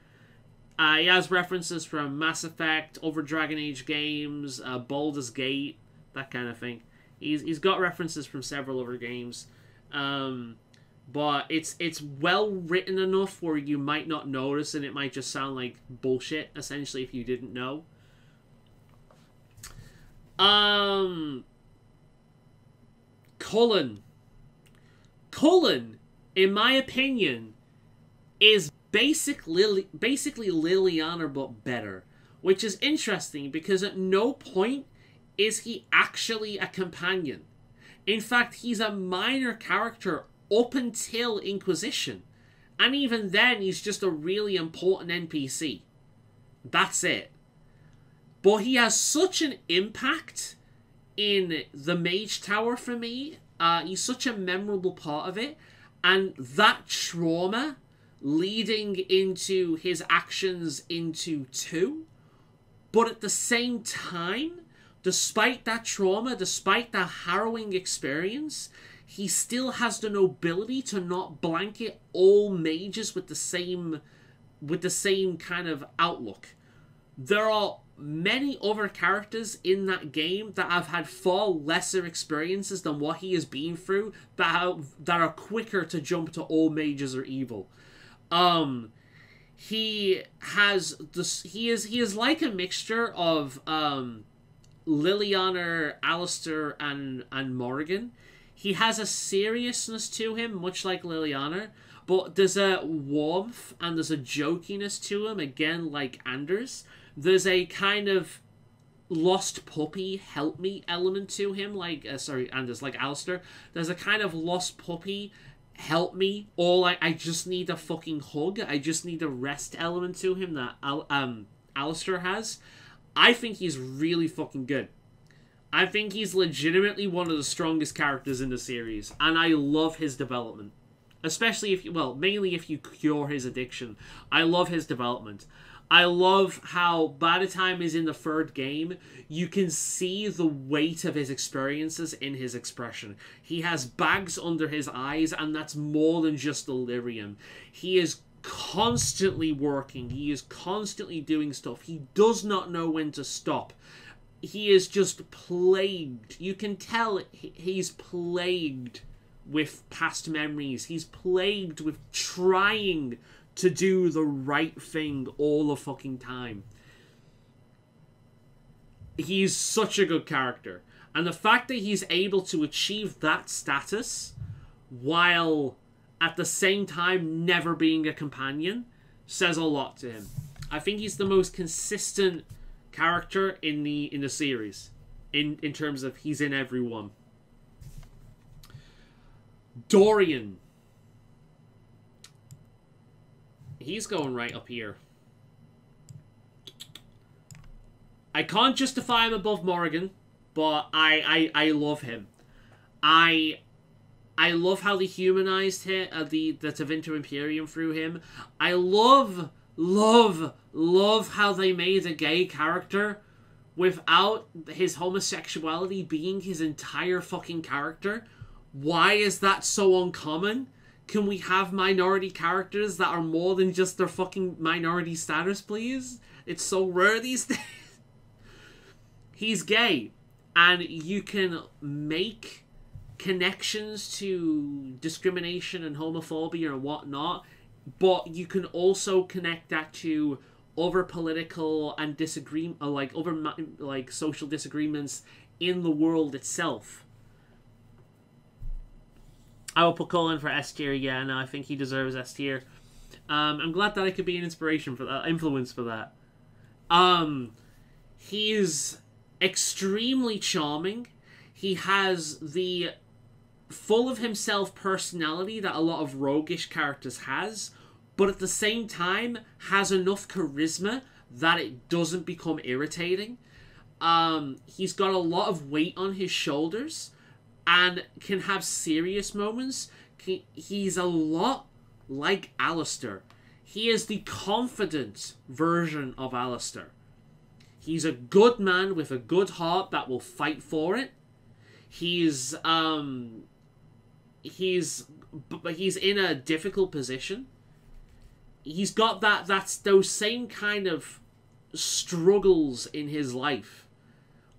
He has references from Mass Effect, other Dragon Age games, Baldur's Gate, that kind of thing. He's got references from several other games, but it's well written enough where you might not notice, and it might just sound like bullshit essentially if you didn't know. Cullen, in my opinion, is basically Liliana but better, which is interesting because at no point is he actually a companion. In fact, he's a minor character up until Inquisition, and even then he's just a really important NPC. That's it. But he has such an impact in the Mage Tower for me. He's such a memorable part of it, and that trauma leading into his actions into 2. But at the same time, despite that trauma, despite that harrowing experience, he still has the nobility to not blanket all mages with the same kind of outlook. There are many other characters in that game that have had far lesser experiences than what he has been through that are quicker to jump to all mages are evil. He is like a mixture of Liliana, Alistair, and Morrigan. He has a seriousness to him, much like Liliana, but there's a warmth and there's a jokiness to him, again, like Anders. There's a kind of lost puppy, help me element to him, like Anders, like Alistair. There's a kind of lost puppy, help me, or I just need a fucking hug, I just need a rest element to him that Alistair has. I think he's really fucking good. I think he's legitimately one of the strongest characters in the series, and I love his development. Especially mainly if you cure his addiction. I love his development. I love how by the time he's in the 3rd game, you can see the weight of his experiences in his expression. He has bags under his eyes, and that's more than just delirium. He is constantly working. He is constantly doing stuff. He does not know when to stop. He is just plagued. You can tell he's plagued with past memories. He's plagued with trying to do the right thing all the fucking time. He's such a good character. And the fact that he's able to achieve that status while at the same time never being a companion, says a lot to him. I think he's the most consistent character in the series, in terms of he's in every one. Dorian. He's going right up here. I can't justify him above Morrigan, but I love him. I love how they humanized him, the Tevinter Imperium through him. I love how they made a gay character without his homosexuality being his entire fucking character. Why is that so uncommon? Can we have minority characters that are more than just their fucking minority status, please? It's so rare these days. He's gay, and you can make connections to discrimination and homophobia and whatnot, but you can also connect that to other political and social disagreements in the world itself. I will put Colin for S tier. Yeah, no, I think he deserves S tier. I'm glad that I could be an inspiration for that, influence for that. He's extremely charming. He has the full of himself personality that a lot of roguish characters has, but at the same time has enough charisma that it doesn't become irritating. He's got a lot of weight on his shoulders and can have serious moments. He's a lot like Alistair. He is the confident version of Alistair. He's a good man with a good heart that will fight for it. He's in a difficult position. He's got those same kind of struggles in his life,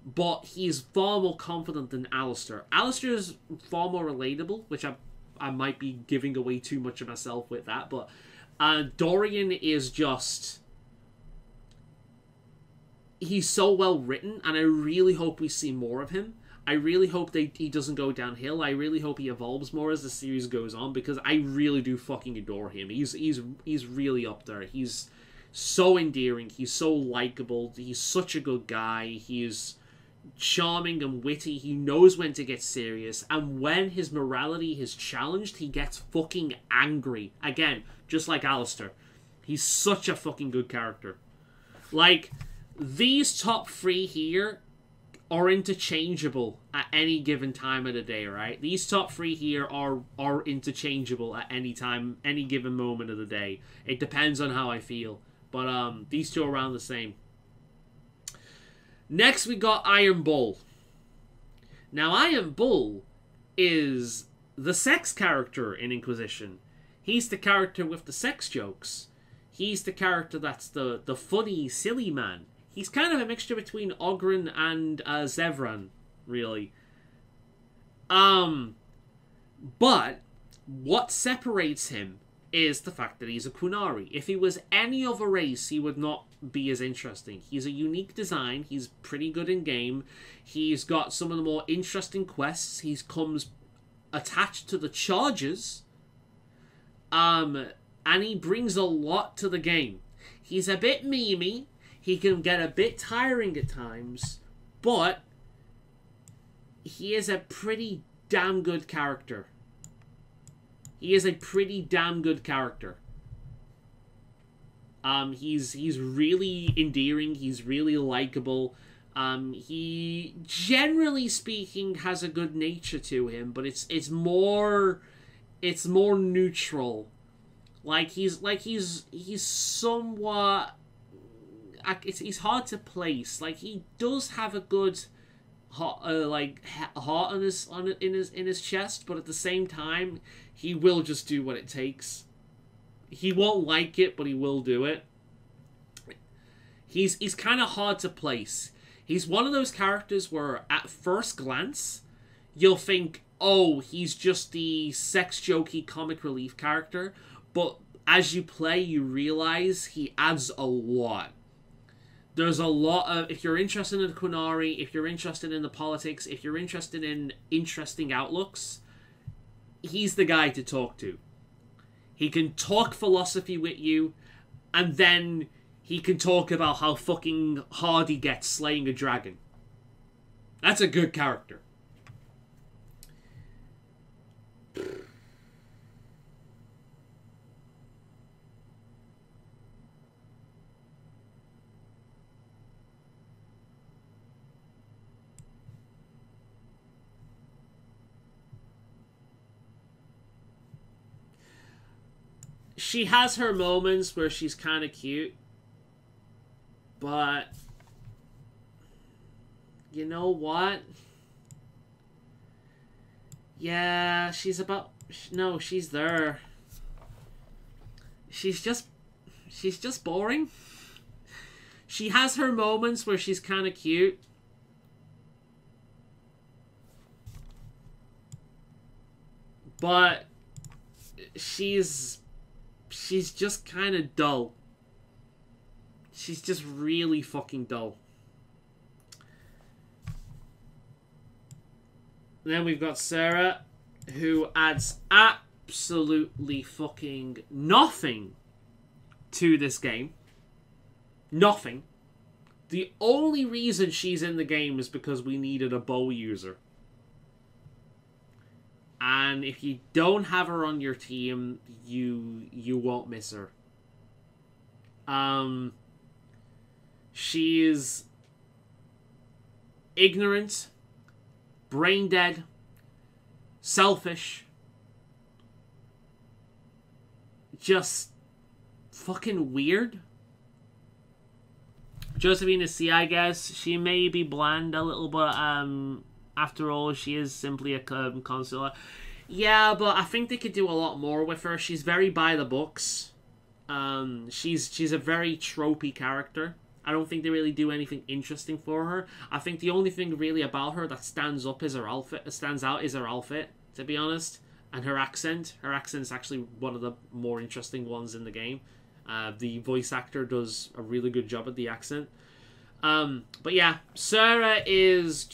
but he's far more confident than Alistair. Alistair is far more relatable, which I might be giving away too much of myself with that, but Dorian is just... He's so well written, and I really hope we see more of him. I really hope he doesn't go downhill. I really hope he evolves more as the series goes on, because I really do fucking adore him. He's really up there. He's so endearing. He's so likable. He's such a good guy. He's charming and witty. He knows when to get serious, and when his morality is challenged, he gets fucking angry. Again, just like Alistair. He's such a fucking good character. Like, these top three here are interchangeable at any given time of the day, right? These top three here are interchangeable at any time, any given moment of the day. It depends on how I feel. But these two are around the same. Next, we got Iron Bull. Now, Iron Bull is the sex character in Inquisition. He's the character with the sex jokes. He's the character that's the funny, silly man. He's kind of a mixture between Ogryn and Zevran, really. But what separates him is the fact that he's a Qunari. If he was any other race, he would not be as interesting. He's a unique design. He's pretty good in game. He's got some of the more interesting quests. He comes attached to the charges. And he brings a lot to the game. He's a bit memey. He can get a bit tiring at times, but he is a pretty damn good character. He's really endearing. He's really likable. He, generally speaking, has a good nature to him, but it's more neutral. He's somewhat... He's hard to place. Like, he does have a good heart in his chest, but at the same time, he will just do what it takes. He won't like it, but he will do it. He's kind of hard to place. He's one of those characters where, at first glance, you'll think, oh, he's just the sex jokey comic relief character, but as you play, you realize he adds a lot. There's a lot of... If you're interested in Qunari, if you're interested in the politics, if you're interested in interesting outlooks, he's the guy to talk to. He can talk philosophy with you, and then he can talk about how fucking hard he gets slaying a dragon. That's a good character. She has her moments where she's kind of cute, but you know what? Yeah, she's about... No, she's there. She's just boring. She has her moments where she's kind of cute, but she's just kind of dull. She's just really fucking dull. Then we've got Sarah, who adds absolutely fucking nothing to this game. Nothing. The only reason she's in the game is because we needed a bow user. And if you don't have her on your team, you won't miss her. She is ignorant, brain dead, selfish, just fucking weird. Josephine is C, I guess. She may be bland a little, but after all, she is simply a consular. Yeah, but I think they could do a lot more with her. She's very by the books. She's a very tropey character. I don't think they really do anything interesting for her. I think the only thing really about her that stands out is her outfit, to be honest. And her accent. Her accent's actually one of the more interesting ones in the game. The voice actor does a really good job at the accent. But yeah, Sarah is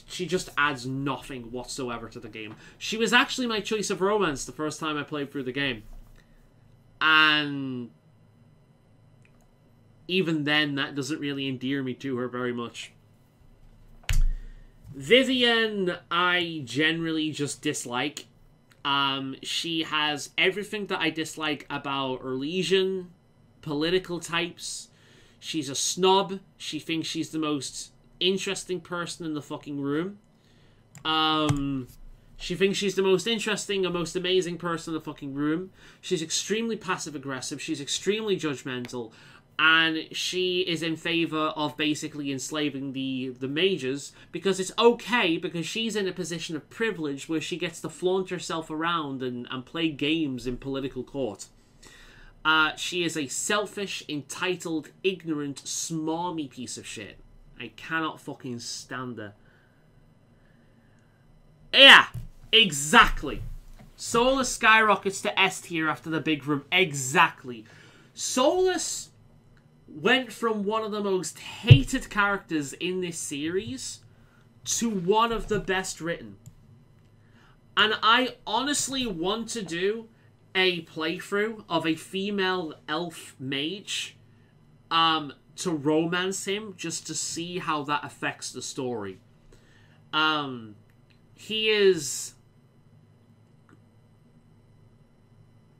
she just adds nothing whatsoever to the game. She was actually my choice of romance the first time I played through the game. And even then, that doesn't really endear me to her very much. Vivienne, I generally just dislike. She has everything that I dislike about Elysian political types. She's a snob. She thinks she's the most interesting person in the fucking room. She thinks she's the most interesting and most amazing person in the fucking room. She's extremely passive-aggressive. She's extremely judgmental. And she is in favor of basically enslaving the mages because it's okay, because she's in a position of privilege where she gets to flaunt herself around and play games in political court. She is a selfish, entitled, ignorant, smarmy piece of shit. I cannot fucking stand her. Yeah, exactly. Solus skyrockets to S tier after the big room. Exactly. Solus went from one of the most hated characters in this series to one of the best written. And I honestly want to do a playthrough of a female elf mage to romance him just to see how that affects the story. He is...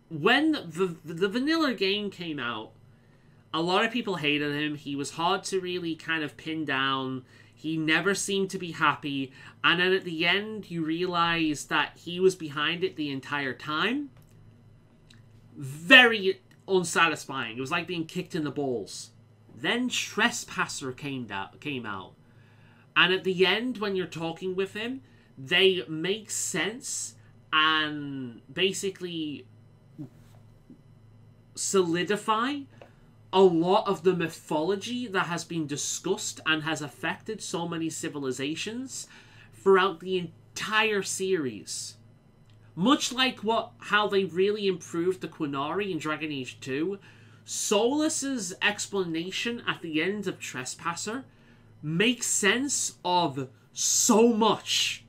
When the vanilla game came out, a lot of people hated him. He was hard to really kind of pin down. He never seemed to be happy. And then at the end, you realize that he was behind it the entire time. Very unsatisfying. It was like being kicked in the balls. Then Trespasser came out. And at the end, when you're talking with him, they make sense and basically solidify a lot of the mythology that has been discussed and has affected so many civilizations throughout the entire series. Much like how they really improved the Qunari in Dragon Age 2, Solus's explanation at the end of Trespasser makes sense of so much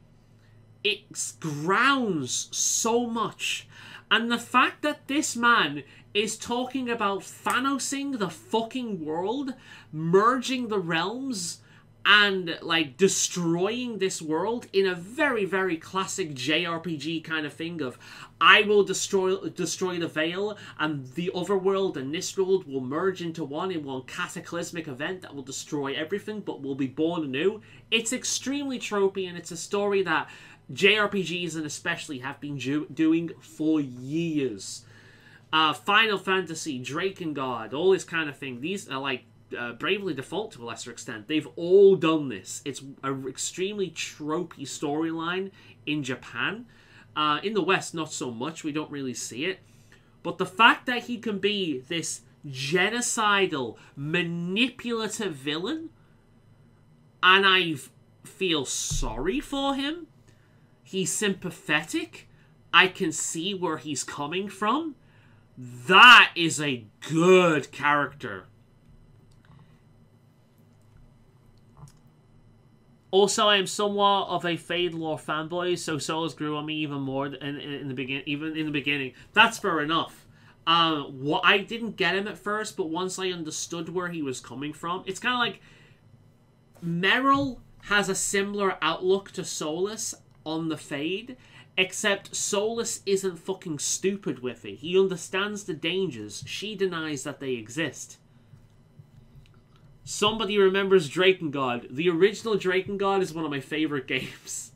it grounds so much. And the fact that this man is talking about Thanosing the fucking world, merging the realms, and, like, destroying this world in a very, very classic JRPG kind of thing of, I will destroy the Veil, and the other world and this world will merge into one in one cataclysmic event that will destroy everything, but will be born anew. It's extremely tropey, and it's a story that JRPGs and especially have been doing for years. Final Fantasy, Drakengard, all this kind of thing. These are like Bravely Default to a lesser extent. They've all done this. It's an extremely tropey storyline in Japan. In the West, not so much. We don't really see it. But the fact that he can be this genocidal, manipulative villain, and I feel sorry for him. He's sympathetic. I can see where he's coming from. That is a good character. Also, I am somewhat of a Fade lore fanboy, so Solus grew on me even more in the beginning. That's fair enough. What I didn't get him at first, but once I understood where he was coming from, it's kind of like Meryl has a similar outlook to Solus on the Fade, except Solus isn't fucking stupid with it. He understands the dangers. She denies that they exist. Somebody remembers Drakengard. The original Drakengard is one of my favorite games.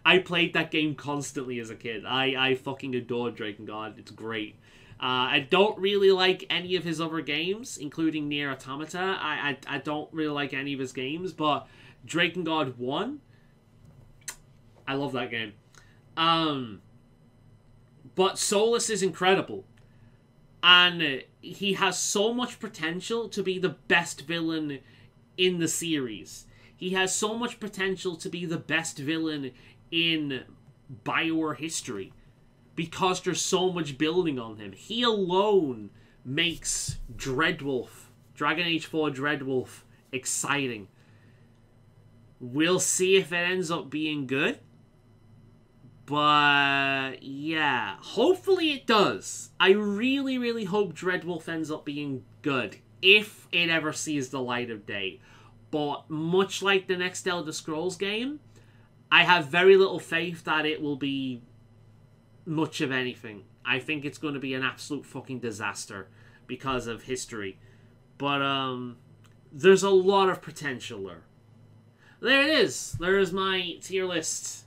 I played that game constantly as a kid. I fucking adore Drakengard. It's great. I don't really like any of his other games, including Nier Automata. I don't really like any of his games, but Drakengard 1, I love that game. But Solus is incredible. And he has so much potential to be the best villain in the series. He has so much potential to be the best villain in BioWare history. Because there's so much building on him. He alone makes Dreadwolf, Dragon Age 4 Dreadwolf, exciting. We'll see if it ends up being good. But, yeah. Hopefully it does. I really, really hope Dreadwolf ends up being good. If it ever sees the light of day. But, much like the next Elder Scrolls game, I have very little faith that it will be much of anything. I think it's going to be an absolute fucking disaster because of history. But, there's a lot of potential there. There it is. There is my tier list.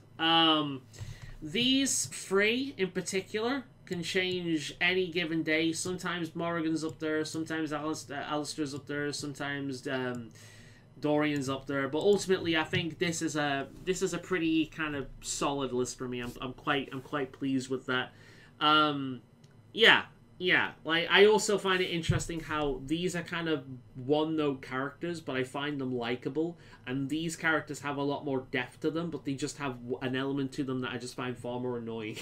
These three, in particular, can change any given day. Sometimes Morrigan's up there, sometimes Alistair's up there, sometimes Dorian's up there. But ultimately, I think this is a pretty kind of solid list for me. I'm quite pleased with that. Yeah. Like, I also find it interesting how these are kind of one-note characters, but I find them likable. And these characters have a lot more depth to them, but they just have an element to them that I just find far more annoying.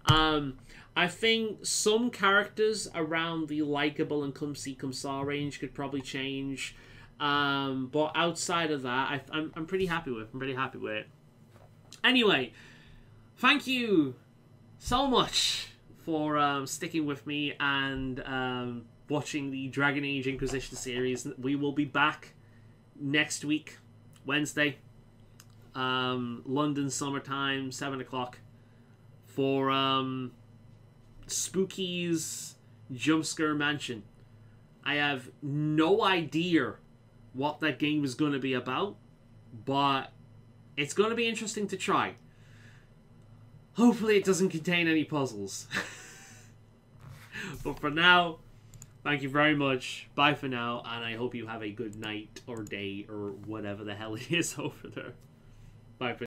I think some characters around the likable and come see come saw range could probably change. But outside of that, I'm pretty happy with. I'm pretty happy with it. Anyway, thank you so much for sticking with me and watching the Dragon Age Inquisition series. We will be back next week, Wednesday, London summertime, 7 o'clock, for Spooky's Jumpscare Mansion. I have no idea what that game is going to be about, but it's going to be interesting to try. Hopefully it doesn't contain any puzzles. But for now, thank you very much. Bye for now, and I hope you have a good night or day or whatever the hell it is over there. Bye for now.